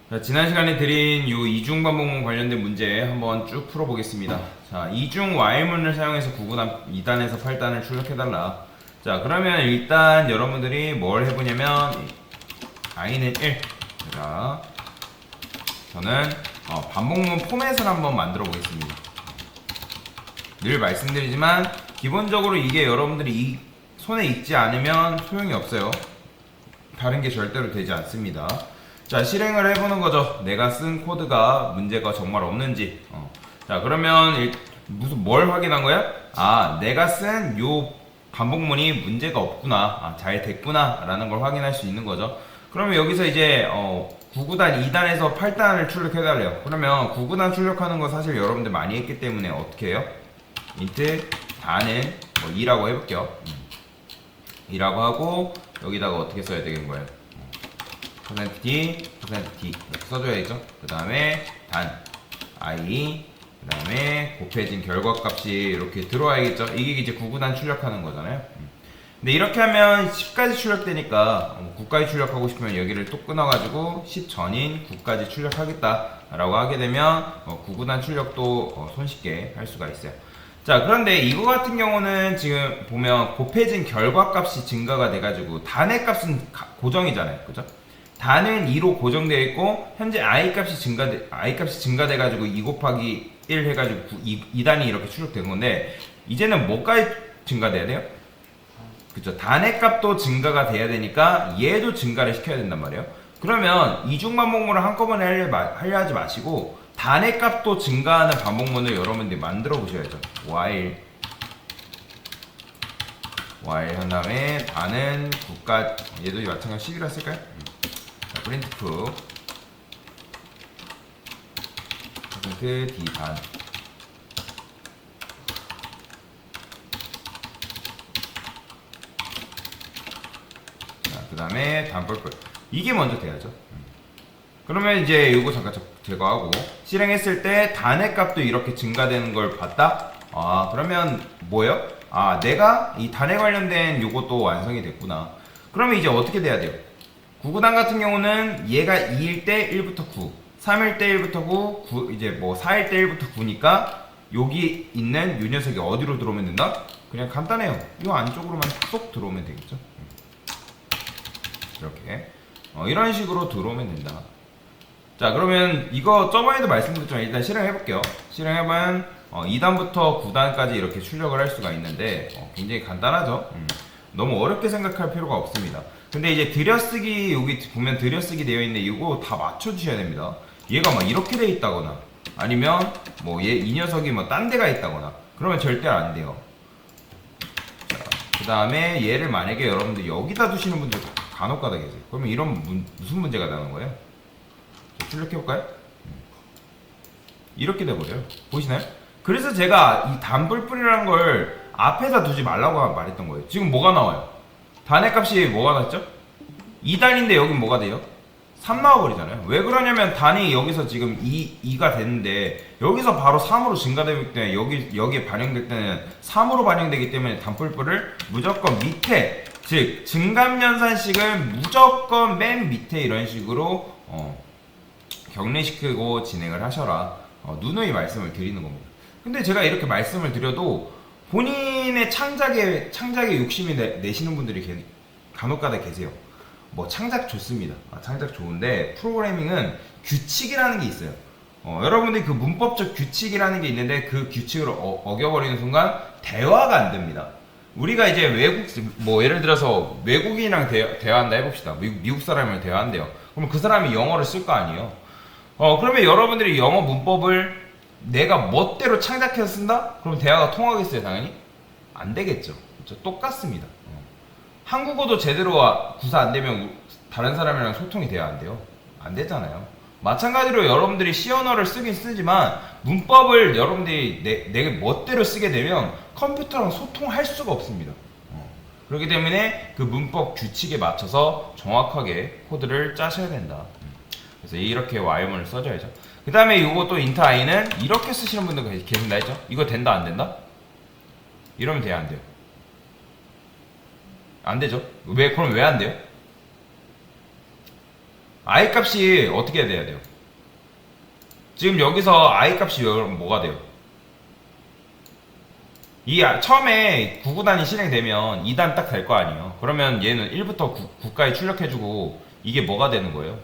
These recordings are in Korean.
자, 지난 시간에 드린 요 이중 반복문 관련된 문제 한번 쭉 풀어보겠습니다. 자, 이중 Y문을 사용해서 9구단 2단에서 8단을 출력해달라. 자, 그러면 일단 여러분들이 뭘 해보냐면 I는 1. 자, 저는 반복문 포맷을 한번 만들어 보겠습니다. 늘 말씀드리지만 기본적으로 이게 여러분들이 손에 익지 않으면 소용이 없어요. 다른 게 절대로 되지 않습니다. 자, 실행을 해보는 거죠. 내가 쓴 코드가 문제가 정말 없는지. 자, 그러면 뭘 확인한 거야? 아, 내가 쓴 요 반복문이 문제가 없구나. 아, 잘 됐구나. 라는 걸 확인할 수 있는 거죠. 그러면 여기서 이제 9구단 2단에서 8단을 출력해달래요. 그러면 9구단 출력하는 거 사실 여러분들 많이 했기 때문에 어떻게 해요? 인트 단은 2라고 해볼게요. 2라고 하고 여기다가 어떻게 써야 되는 거예요? %d, %d 이렇게 써줘야겠죠? 그 다음에 단 i, 그 다음에 곱해진 결과값이 이렇게 들어와야겠죠? 이게 이제 9구단 출력하는 거잖아요. 근데 이렇게 하면 10까지 출력되니까 9까지 출력하고 싶으면 여기를 또 끊어가지고 10 전인 9까지 출력하겠다 라고 하게 되면 9구단 출력도 손쉽게 할 수가 있어요. 자, 그런데 이거 같은 경우는 지금 보면 곱해진 결과값이 증가가 돼가지고 단의 값은 고정이잖아요. 그죠? 단은 2로 고정되어 있고 현재 i 값이 증가돼가지고 2 곱하기 1 해가지고 2단이 이렇게 출력된 건데 이제는 뭐까지 증가돼야 돼요? 그쵸? 단의 값도 증가가 돼야 되니까 얘도 증가를 시켜야 된단 말이에요. 그러면 이중 반복문을 한꺼번에 하려 하지 마시고 단의 값도 증가하는 반복문을 여러분들이 만들어 보셔야죠. while 한 다음에 단은 9까지 얘도 마찬가지 10이라 쓸까요? 자, printf %d 단 그 다음에 단뻘뻘 이게 먼저 돼야죠. 그러면 이제 이거 잠깐 제거하고 실행했을 때 단의 값도 이렇게 증가되는 걸 봤다? 아, 그러면 뭐예요? 아, 내가 이 단에 관련된 요것도 완성이 됐구나. 그러면 이제 어떻게 돼야 돼요? 9구단 같은 경우는 얘가 2일 때 1부터 9, 3일 때 1부터 9, 이제 뭐 4일 때 1부터 9니까 여기 있는 요 녀석이 어디로 들어오면 된다? 그냥 간단해요. 이 안쪽으로만 쏙 들어오면 되겠죠. 이렇게 이런 식으로 들어오면 된다. 자, 그러면 이거 저번에도 말씀드렸지만 일단 실행해 볼게요. 실행해보면 2단부터 9단까지 이렇게 출력을 할 수가 있는데 굉장히 간단하죠. 너무 어렵게 생각할 필요가 없습니다. 근데 이제 들여쓰기 여기 보면 들여쓰기 되어 있는데 이거 다 맞춰주셔야 됩니다. 얘가 막 이렇게 돼 있다거나 아니면 뭐 이 녀석이 뭐 딴 데가 있다거나 그러면 절대 안 돼요. 그 다음에 얘를 만약에 여러분들 여기다 두시는 분들 간혹가다 계세요. 그러면 이런 무슨 문제가 나는 거예요? 출력해볼까요? 이렇게 돼버려요. 보이시나요? 그래서 제가 이 단뿔뿔이라는 걸 앞에다 두지 말라고 말했던 거예요. 지금 뭐가 나와요? 단의 값이 뭐가 났죠? 2단인데 여긴 뭐가 돼요? 3 나와버리잖아요. 왜 그러냐면 단이 여기서 지금 2가 됐는데 여기서 바로 3으로 증가되기 때문에 여기에 반영될 때는 3으로 반영되기 때문에 단뿔뿔을 무조건 밑에 즉 증감연산식을 무조건 맨 밑에 이런 식으로 격리시키고 진행을 하셔라. 누누이 말씀을 드리는 겁니다. 근데 제가 이렇게 말씀을 드려도 본인의 창작에 욕심이 내시는 분들이 간혹가다 계세요. 뭐 창작 좋습니다. 창작 좋은데 프로그래밍은 규칙이라는 게 있어요. 여러분들이 그 문법적 규칙이라는 게 있는데 그 규칙을 어겨버리는 순간 대화가 안 됩니다. 우리가 이제 뭐 예를 들어서 외국인이랑 대화한다 해봅시다. 미국 사람이랑 대화한대요. 그러면 그 사람이 영어를 쓸 거 아니에요. 그러면 여러분들이 영어 문법을 내가 멋대로 창작해서 쓴다? 그럼 대화가 통하겠어요, 당연히? 안 되겠죠. 그렇죠? 똑같습니다. 한국어도 제대로 구사 안 되면 다른 사람이랑 소통이 돼야 안 돼요. 안 되잖아요. 마찬가지로 여러분들이 시언어를 쓰긴 쓰지만 문법을 여러분들이 내 멋대로 쓰게 되면 컴퓨터랑 소통할 수가 없습니다. 그렇기 때문에 그 문법 규칙에 맞춰서 정확하게 코드를 짜셔야 된다. 그래서 이렇게 Y문을 써줘야죠. 그 다음에 이것도 int i는 이렇게 쓰시는 분들 계신다 했죠? 이거 된다 안 된다? 이러면 돼야 안 돼요? 안 되죠? 그럼 왜 안 돼요? I 값이 어떻게 돼야 돼요? 지금 여기서 I 값이 뭐가 돼요? 처음에 9구단이 실행되면 2단 딱 될 거 아니에요. 그러면 얘는 1부터 9까지 출력해주고 이게 뭐가 되는 거예요?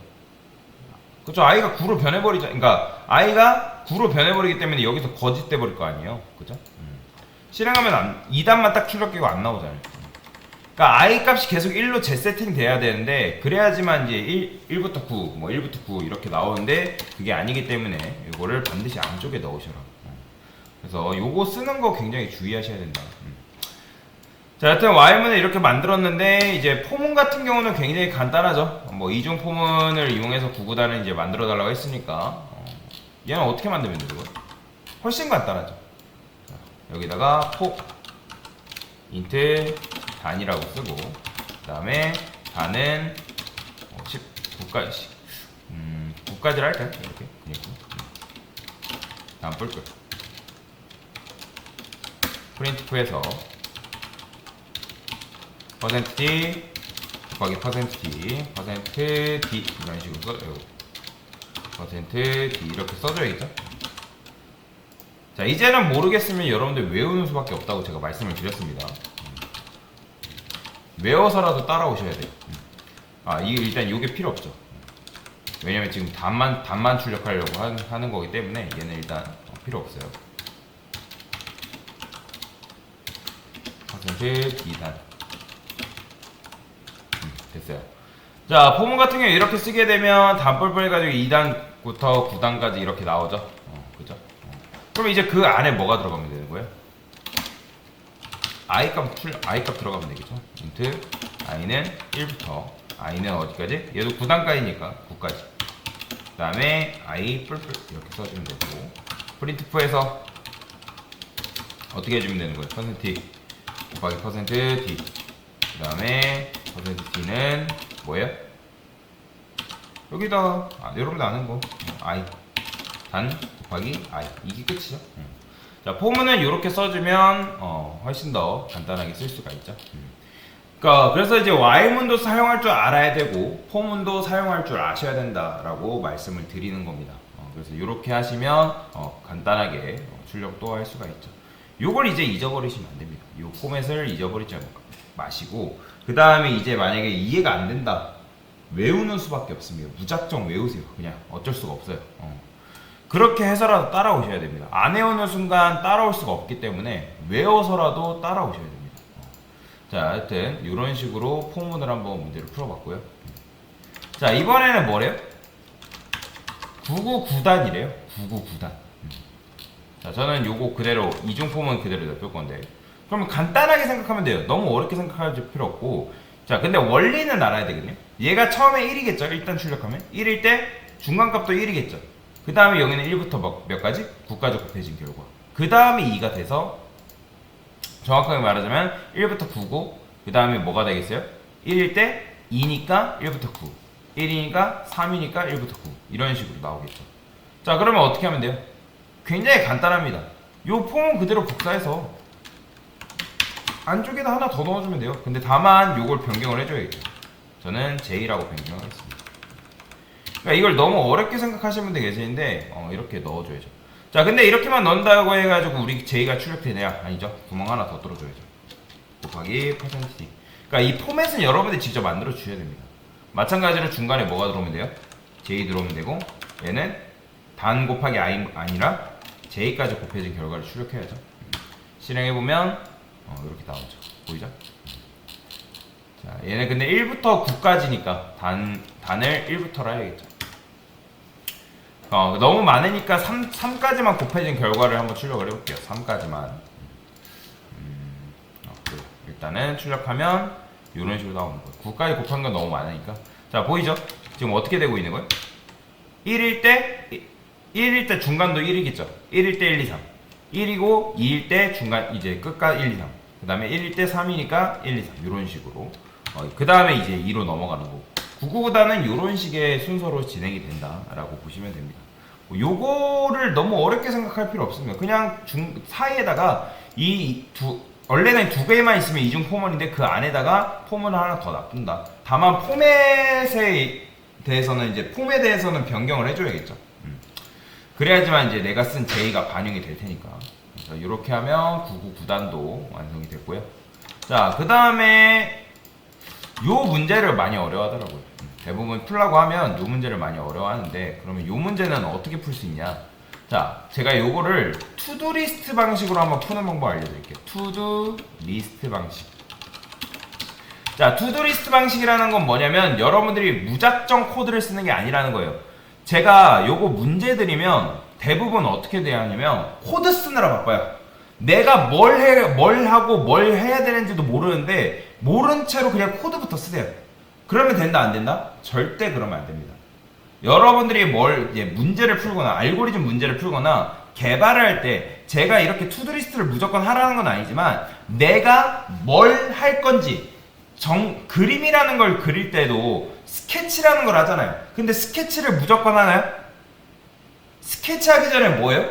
그쵸? i가 9로 변해버리자. 그러니까 i가 9로 변해버리기 때문에 여기서 거짓돼 버릴 거 아니에요. 그죠? 실행하면 2단만 딱 출력되고 안 나오잖아요. 그러니까 i 값이 계속 1로 재세팅 돼야 되는데 그래야지만 이제 1부터 9, 뭐 1부터 9 이렇게 나오는데 그게 아니기 때문에 이거를 반드시 안쪽에 넣으셔라. 그래서 요거 쓰는 거 굉장히 주의하셔야 된다. 자, 여튼 Y문을 이렇게 만들었는데 이제 포문 같은 경우는 굉장히 간단하죠. 뭐 이중 포문을 이용해서 9구단을 이제 만들어 달라고 했으니까 얘는 어떻게 만들면 되죠? 훨씬 간단하죠. 자, 여기다가 인트 단이라고 쓰고 그 다음에 단은 19까지 9까지를 할까요? 이렇게 다음 뿔뿔 프린트프에서 %d 곱하기 %d %d 이런 식으로 %d 이렇게 써줘야겠죠? 자, 이제는 모르겠으면 여러분들 외우는 수밖에 없다고 제가 말씀을 드렸습니다. 외워서라도 따라오셔야 돼요. 일단 이게 필요 없죠. 왜냐면 지금 단만 출력하려고 하는 거기 때문에 얘는 일단 필요 없어요. %D단 됐어요. 자, 포문 같은 경우 이렇게 쓰게 되면 단뿔뿔 해가지고 2단부터 9단까지 이렇게 나오죠. 그죠? 그럼 이제 그 안에 뭐가 들어가면 되는 거예요? I 값 들어가면 되겠죠. 인트 i는 1부터 i는 어디까지? 얘도 9단까지니까 9까지. 그 다음에 i 뿔뿔 이렇게 써주면 되고 프린트프에서 어떻게 해주면 되는 거예요? %d 곱하기 %d 그 다음에 %d는 뭐예요? 여기다 여러분들 아는 거 i 단 곱하기 i 이게 끝이죠. 자, 포문은 이렇게 써주면 훨씬 더 간단하게 쓸 수가 있죠. 그러니까 그래서 이제 Y문도 사용할 줄 알아야 되고 포문도 사용할 줄 아셔야 된다라고 말씀을 드리는 겁니다. 그래서 이렇게 하시면 간단하게 출력도 할 수가 있죠. 요걸 이제 잊어버리시면 안 됩니다. 요 포맷을 잊어버리지 마시고 그 다음에 이제 만약에 이해가 안 된다 외우는 수밖에 없습니다. 무작정 외우세요. 그냥 어쩔 수가 없어요. 그렇게 해서라도 따라오셔야 됩니다. 안 외우는 순간 따라올 수가 없기 때문에 외워서라도 따라오셔야 됩니다. 자, 하여튼 이런 식으로 포문을 한번 문제를 풀어봤고요. 자, 이번에는 뭐래요? 999단이래요. 999단. 자, 저는 요거 그대로 이중 포문 그대로 냅둘 건데 그러면 간단하게 생각하면 돼요. 너무 어렵게 생각할 필요 없고 자, 근데 원리는 알아야 되거든요. 얘가 처음에 1이겠죠. 일단 출력하면 1일 때 중간값도 1이겠죠. 그 다음에 여기는 1부터 몇 가지? 9까지 곱해진 결과. 그 다음에 2가 돼서 정확하게 말하자면 1부터 9고 그 다음에 뭐가 되겠어요? 1일 때 2니까 1부터 9 1이니까 3이니까 1부터 9 이런 식으로 나오겠죠. 자, 그러면 어떻게 하면 돼요? 굉장히 간단합니다. 요 폼은 그대로 복사해서 안쪽에다 하나 더 넣어주면 돼요. 근데 다만 요걸 변경을 해줘야겠죠. 저는 J라고 변경하겠습니다. 그러니까 이걸 너무 어렵게 생각하시는 분들 계시는데 이렇게 넣어줘야죠. 자, 근데 이렇게만 넣는다고 해가지고 우리 J가 출력되냐? 아니죠. 구멍 하나 더 뚫어줘야죠. 곱하기 %d. 그러니까 이 포맷은 여러분들이 직접 만들어 주셔야 됩니다. 마찬가지로 중간에 뭐가 들어오면 돼요? J 들어오면 되고 얘는 단 곱하기 I 아니라 J까지 곱해진 결과를 출력해야죠. 실행해보면 이렇게 나오죠. 보이죠? 자, 얘는 근데 1부터 9까지니까 단을 1부터로 해야겠죠. 너무 많으니까 3까지만 곱해진 결과를 한번 출력을 해볼게요. 3까지만. 일단은 출력하면 이런 식으로 나오는 거예요. 9까지 곱한 건 너무 많으니까. 자, 보이죠? 지금 어떻게 되고 있는 거예요? 1일 때 중간도 1이겠죠. 1일 때 1, 2, 3. 1이고 2일 때 중간 이제 끝까지 1, 2, 3. 그 다음에 1일 때 3이니까 1, 2, 3. 이런 식으로. 그 다음에 이제 2로 넘어가는 거고. 999단은 이런 식의 순서로 진행이 된다라고 보시면 됩니다. 요거를 너무 어렵게 생각할 필요 없습니다. 그냥 사이에다가 원래는 두 개만 있으면 이중 포문인데 그 안에다가 포문을 하나 더 놔둔다. 다만 포맷의 대해서는 이제 폼에 대해서는 변경을 해줘야겠죠. 그래야지만 이제 내가 쓴 J가 반영이 될 테니까. 그래서 이렇게 하면 99구단도 완성이 됐고요. 자, 그 다음에 요 문제를 많이 어려워하더라고요. 대부분 풀라고 하면 요 문제를 많이 어려워하는데, 그러면 요 문제는 어떻게 풀 수 있냐? 자, 제가 요거를 투두 리스트 방식으로 한번 푸는 방법 알려드릴게요. 투두 리스트 방식. 자, 투두 리스트 방식이라는 건 뭐냐면 여러분들이 무작정 코드를 쓰는 게 아니라는 거예요. 제가 요거 문제 드리면 대부분 어떻게 돼야 하냐면 코드 쓰느라 바빠요. 내가 뭘 하고 뭘 해야 되는지도 모르는데 모른 채로 그냥 코드부터 쓰세요. 그러면 된다 안 된다? 절대 그러면 안 됩니다. 여러분들이 문제를 풀거나 알고리즘 문제를 풀거나 개발을 할 때 제가 이렇게 투두리스트를 무조건 하라는 건 아니지만 내가 뭘 할 건지 그림이라는 걸 그릴 때도 스케치라는 걸 하잖아요. 근데 스케치를 무조건 하나요? 스케치 하기 전에 뭐예요?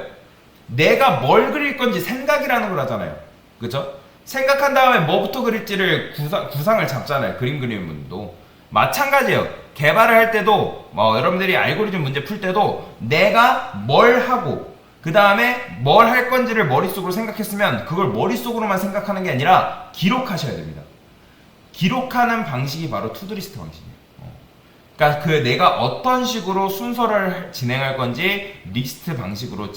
내가 뭘 그릴 건지 생각이라는 걸 하잖아요. 그죠? 생각한 다음에 뭐부터 그릴지를 구상을 잡잖아요. 그림 그리는 분도 마찬가지예요. 개발을 할 때도 여러분들이 알고리즘 문제 풀 때도 내가 뭘 하고 그 다음에 뭘 할 건지를 머릿속으로 생각했으면 그걸 머릿속으로만 생각하는 게 아니라 기록하셔야 됩니다. 기록하는 방식이 바로 투두리스트 방식이에요. 그러니까 내가 어떤 식으로 순서를 진행할 건지 리스트 방식으로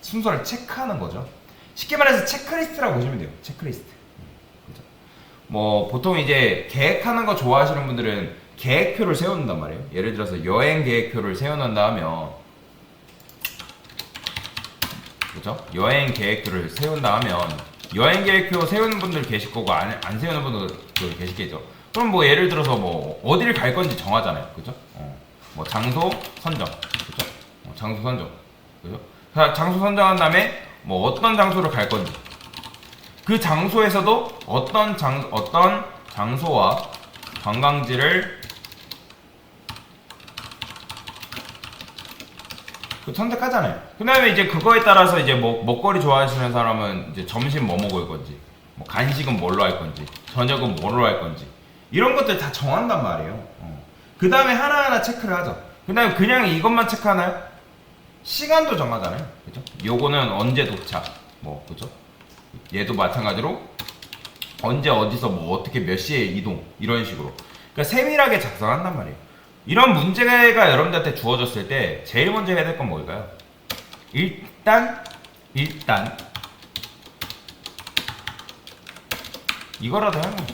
순서를 체크하는 거죠. 쉽게 말해서 체크리스트라고 보시면 돼요. 체크리스트. 그죠? 보통 이제 계획하는 거 좋아하시는 분들은 계획표를 세워놓는단 말이에요. 예를 들어서 여행 계획표를 세워놓는다 하면, 그죠? 여행 계획표를 세운다 하면 여행 계획표 세우는 분들 계실 거고 안 세우는 분들 계시겠죠. 그럼 예를 들어서 어디를 갈 건지 정하잖아요. 그죠? 장소 선정. 그죠? 장소 선정. 그죠? 장소 선정한 다음에 어떤 장소를 갈 건지. 그 장소에서도 어떤 장소와 관광지를 선택하잖아요. 그 다음에 이제 그거에 따라서 이제 먹거리 좋아하시는 사람은 이제 점심 뭐 먹을 건지, 간식은 뭘로 할 건지, 저녁은 뭘로 할 건지, 이런 것들 다 정한단 말이에요. 그 다음에 하나하나 체크를 하죠. 그 다음에 그냥 이것만 체크하나요? 시간도 정하잖아요. 그죠? 요거는 언제 도착, 그죠? 얘도 마찬가지로 언제 어디서 어떻게 몇 시에 이동, 이런 식으로. 그러니까 세밀하게 작성한단 말이에요. 이런 문제가 여러분들한테 주어졌을 때 제일 먼저 해야 될 건 뭘까요? 일단 이거라도 하는 거죠.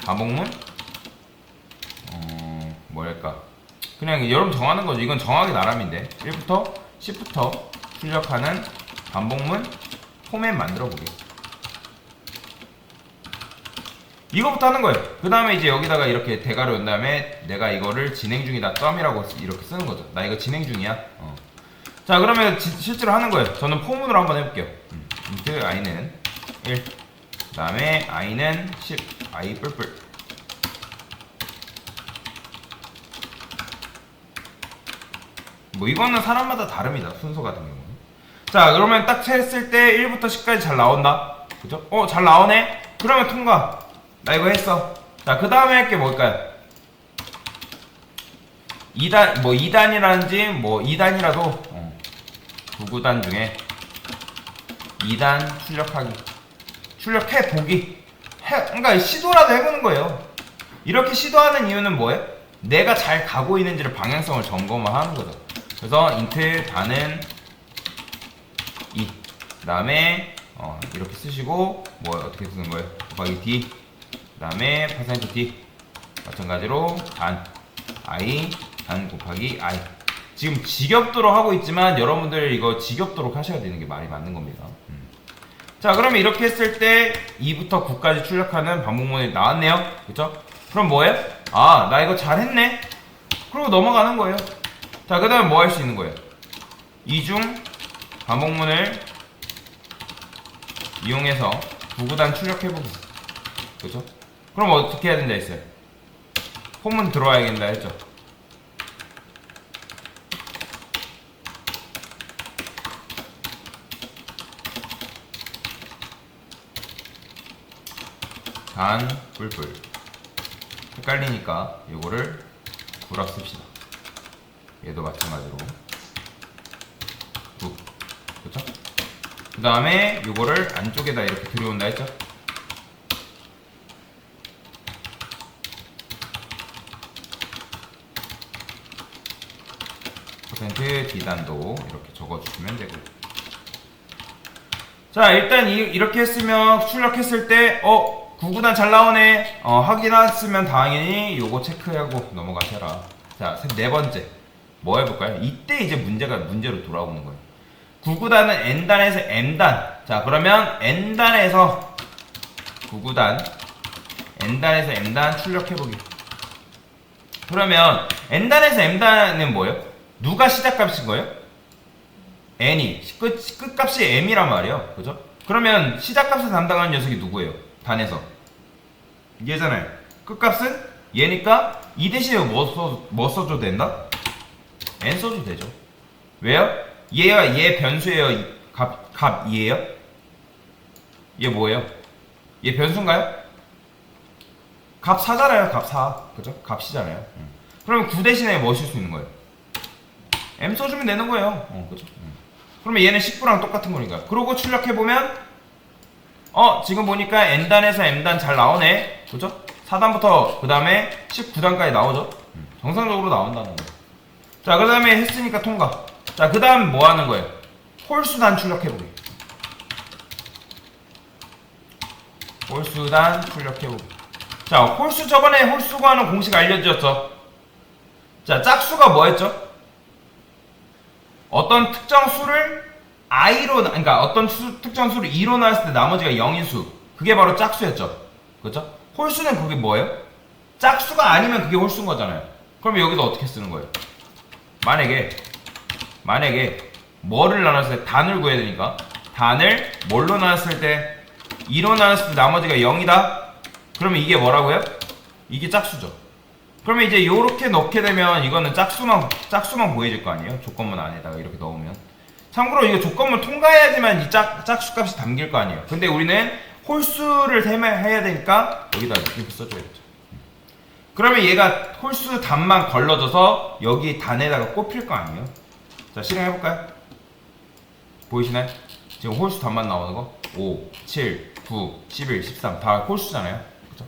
반복문? 뭐랄까, 그냥 여러분 정하는 거죠. 이건 정하기 나름인데 1부터 10부터 출력하는 반복문 포맷 만들어 보기. 이거부터 하는 거예요. 그 다음에 이제 여기다가 이렇게 대괄호 연 다음에 내가 이거를 진행 중이다 점이라고 이렇게 쓰는 거죠. 나 이거 진행 중이야. 자, 그러면 실제로 하는 거예요. 저는 포문으로 한번 해볼게요. int i는 1, 그 다음에 i는 10, i 뿔뿔. 이거는 사람마다 다릅니다. 순서 같은 경우는. 자, 그러면 딱 했을 때 1부터 10까지 잘 나온다. 그죠? 잘 나오네? 그러면 통과. 나 이거 했어. 자, 그 다음에 할 게 뭘까요? 2단, 2단이라든지 2단이라도 9구단 중에 2단 출력하기. 출력해 보기. 그러니까 시도라도 해보는 거예요. 이렇게 시도하는 이유는 뭐예요? 내가 잘 가고 있는지를 방향성을 점검을 하는 거죠. 그래서 int 단은 2. 그 다음에 이렇게 쓰시고 어떻게 쓰는 거예요? 곱하기 d. 그 다음에 %d. 마찬가지로 단 i 단 곱하기 i. 지금 직역도로 하고 있지만 여러분들 이거 직역도로 하셔야 되는 게 말이 맞는 겁니다. 자, 그러면 이렇게 했을 때 2부터 9까지 출력하는 반복문이 나왔네요. 그쵸? 그럼 뭐예요? 아, 나 이거 잘했네. 그리고 넘어가는 거예요. 자, 그 다음에 뭐 할 수 있는 거예요? 이중 반복문을 이용해서 9구단 출력해보기. 그죠? 그럼 어떻게 해야 된다 했어요? 홈은 들어와야 된다 했죠? 단 뿔뿔. 헷갈리니까 이거를 9라 씁시다. 얘도 마찬가지로 9. 그쵸? 그 다음에 요거를 안쪽에다 이렇게 들여온다 했죠? 퍼센트 D단도 이렇게 적어주시면 되고. 자, 일단 이렇게 했으면 출력했을 때 9구단 잘 나오네 확인했으면 당연히 요거 체크하고 넘어가셔라. 자, 네 번째 뭐 해볼까요? 이때 이제 문제로 돌아오는 거예요. 9구단은 N단에서 M단. 자, 그러면 N단에서 9구단 N단에서 M단 출력해보기. 그러면 N단에서 M단은 뭐예요? 누가 시작값인 거예요? N이 끝값이 M이란 말이에요. 그죠? 그러면 시작값을 담당하는 녀석이 누구예요? 단에서 얘잖아요. 끝값은 얘니까 이 대신에 뭐 써줘도 된다? N 써줘도 되죠. 왜요? 얘 변수예요? 값 2예요? 얘 뭐예요? 얘 변수인가요? 값 4잖아요. 값 4. 그죠? 값이잖아요. 그러면 9 대신에 뭐 쓸 수 있는 거예요? M 써주면 되는 거예요. 그죠? 그러면 얘는 19랑 똑같은 거니까. 그러고 출력해보면 지금 보니까 N단에서 M단 잘 나오네. 그죠? 4단부터 그 다음에 19단까지 나오죠? 정상적으로 나온다는 거예요. 자, 그 다음에 했으니까 통과. 자, 그 다음 뭐 하는 거예요? 홀수단 출력해보기. 홀수단 출력해보기. 자, 저번에 홀수 구하는 공식 알려드렸죠? 자, 짝수가 뭐였죠? 어떤 특정 수를 그러니까 어떤 특정 수를 2로 나눴을 때 나머지가 0인 수. 그게 바로 짝수였죠. 그렇죠? 홀수는 그게 뭐예요? 짝수가 아니면 그게 홀수인 거잖아요. 그럼 여기서 어떻게 쓰는 거예요? 만약에 뭐를 나눴을 때 단을 구해야 되니까 단을 뭘로 나눴을 때 2로 나눴을 때 나머지가 0이다? 그러면 이게 뭐라고요? 이게 짝수죠. 그러면 이제 요렇게 넣게 되면 이거는 짝수만 보여질 거 아니에요? 조건문 안에다가 이렇게 넣으면. 참고로 이거 조건문 통과해야지만 이 짝수 값이 담길 거 아니에요? 근데 우리는 홀수를 해야 되니까 여기다 이렇게 써줘야겠죠. 그러면 얘가 홀수 단만 걸러져서 여기 단에다가 꼽힐 거 아니에요? 자, 실행해볼까요? 보이시나요? 지금 홀수 단만 나오는 거 5, 7, 9, 11, 13 다 홀수잖아요. 그죠?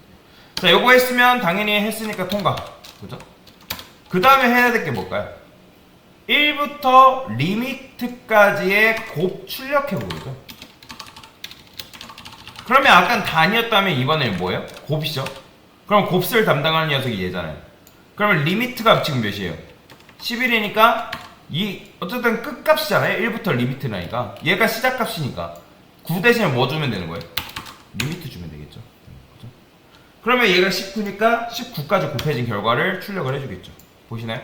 자, 요거 했으면 당연히 했으니까 통과. 그죠? 그 다음에 해야 될 게 뭘까요? 1부터 리미트까지의 곱 출력해보죠. 그러면 아까 단이었다면 이번에는 뭐예요? 곱이죠. 그럼 곱을 담당하는 녀석이 얘잖아요. 그러면 리미트가 지금 몇이에요? 11이니까 어쨌든 끝값이잖아요. 1부터 리미트라니까 얘가 시작값이니까 9 대신에 뭐 주면 되는 거예요? 리미트 주면 되겠죠. 그죠? 그러면 얘가 19니까 19까지 곱해진 결과를 출력을 해주겠죠. 보시나요?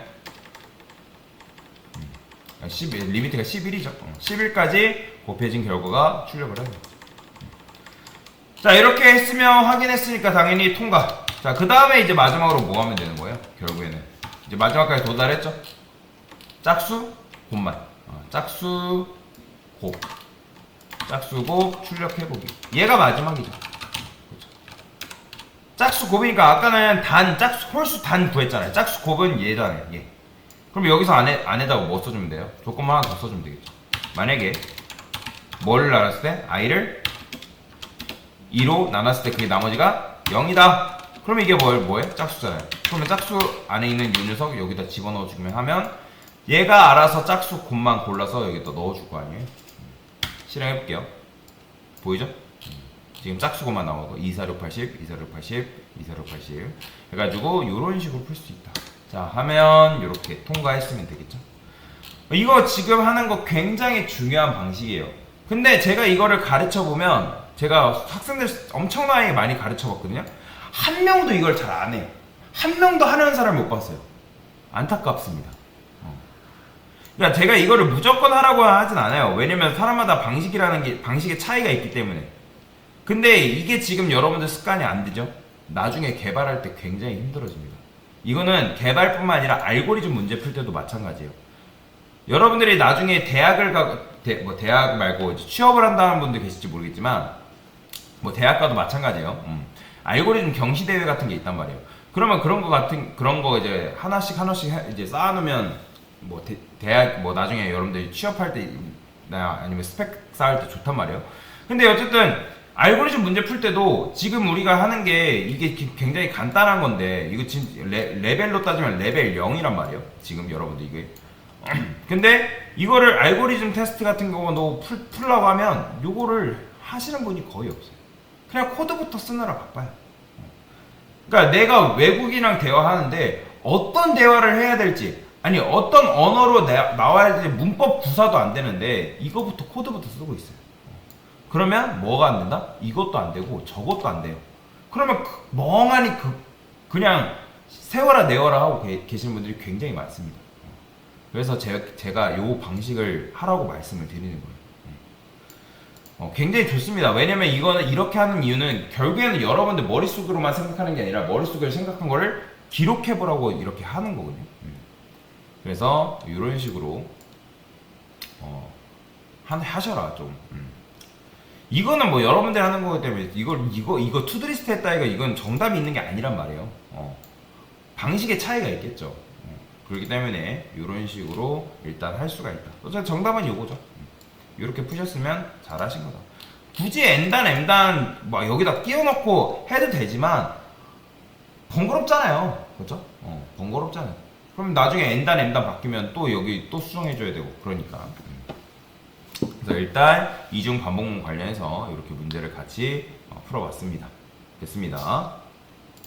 리미트가 11이죠. 11까지 곱해진 결과가 출력을 해요. 자, 이렇게 했으면 확인했으니까 당연히 통과. 자, 그 다음에 이제 마지막으로 뭐 하면 되는 거예요? 결국에는 이제 마지막까지 도달했죠? 짝수 곱만. 짝수 곱 출력해보기. 얘가 마지막이죠. 그렇죠? 짝수 곱이니까 아까는 홀수 단 구했잖아요. 짝수 곱은 얘잖아요. 얘. 그럼 여기서 안에다가 뭐 써주면 돼요? 조건만 하나 더 써주면 되겠죠. 만약에 뭐를 나눴을 때 i를 2로 나눴을 때 그게 나머지가 0이다. 그러면 이게 뭐예요? 짝수잖아요. 그러면 짝수 안에 있는 이 녀석 여기다 집어넣어주면 하면 얘가 알아서 짝수 곱만 골라서 여기다 넣어줄 거 아니에요? 실행해볼게요. 보이죠? 지금 짝수 곱만 나오고 24680, 24680, 24680 해가지고 이런 식으로 풀 수 있다. 자, 하면 이렇게 통과했으면 되겠죠. 이거 지금 하는 거 굉장히 중요한 방식이에요. 근데 제가 이거를 가르쳐보면 제가 학생들 엄청나게 많이 가르쳐봤거든요. 한 명도 이걸 잘 안 해요. 한 명도 하는 사람 못 봤어요. 안타깝습니다. 그러니까 제가 이거를 무조건 하라고 하진 않아요. 왜냐면 사람마다 방식의 차이가 있기 때문에. 근데 이게 지금 여러분들 습관이 안 되죠? 나중에 개발할 때 굉장히 힘들어집니다. 이거는 개발뿐만 아니라 알고리즘 문제 풀 때도 마찬가지예요. 여러분들이 나중에 대학 말고 취업을 한다는 분들 계실지 모르겠지만 대학 가도 마찬가지예요. 알고리즘 경시대회 같은 게 있단 말이에요. 그러면 그런 거 이제 하나씩 이제 쌓아놓으면 뭐 대학 뭐 나중에 여러분들이 취업할 때나 아니면 스펙 쌓을 때 좋단 말이에요. 근데 어쨌든 알고리즘 문제 풀 때도 지금 우리가 하는 게 이게 굉장히 간단한 건데 이거 지금 레벨로 따지면 레벨 0이란 말이에요. 지금 여러분들 이게 근데 이거를 알고리즘 테스트 같은 경우도 풀라고 하면 요거를 하시는 분이 거의 없어요. 그냥 코드부터 쓰느라 바빠요. 그러니까 내가 외국인이랑 대화하는데 어떤 대화를 해야 될지 아니 어떤 언어로 나와야 될지 문법 구사도 안 되는데 이거부터 코드부터 쓰고 있어요. 그러면 뭐가 안 된다? 이것도 안 되고 저것도 안 돼요. 그러면 멍하니 그냥 세워라 내워라 하고 계시는 분들이 굉장히 많습니다. 그래서 제가 요 방식을 하라고 말씀을 드리는 거예요. 굉장히 좋습니다. 왜냐면 이거는 이렇게 하는 이유는 결국에는 여러분들 머릿속으로만 생각하는 게 아니라 머릿속에 생각한 거를 기록해보라고 이렇게 하는 거거든요. 그래서 이런 식으로 하셔라 좀. 이거는 뭐 여러분들 하는 거기 때문에 이거 투두리스트 했다 이건 정답이 있는 게 아니란 말이에요. 방식의 차이가 있겠죠. 그렇기 때문에 이런 식으로 일단 할 수가 있다. 어차피 정답은 요거죠. 이렇게 푸셨으면 잘하신 거다. 굳이 N단, M단 뭐 여기다 끼워넣고 해도 되지만 번거롭잖아요. 그렇죠? 번거롭잖아요. 그럼 나중에 N단, M단 바뀌면 또 여기 또 수정해줘야 되고 그러니까. 그래서 일단 이중 반복문 관련해서 이렇게 문제를 같이 풀어봤습니다. 됐습니다.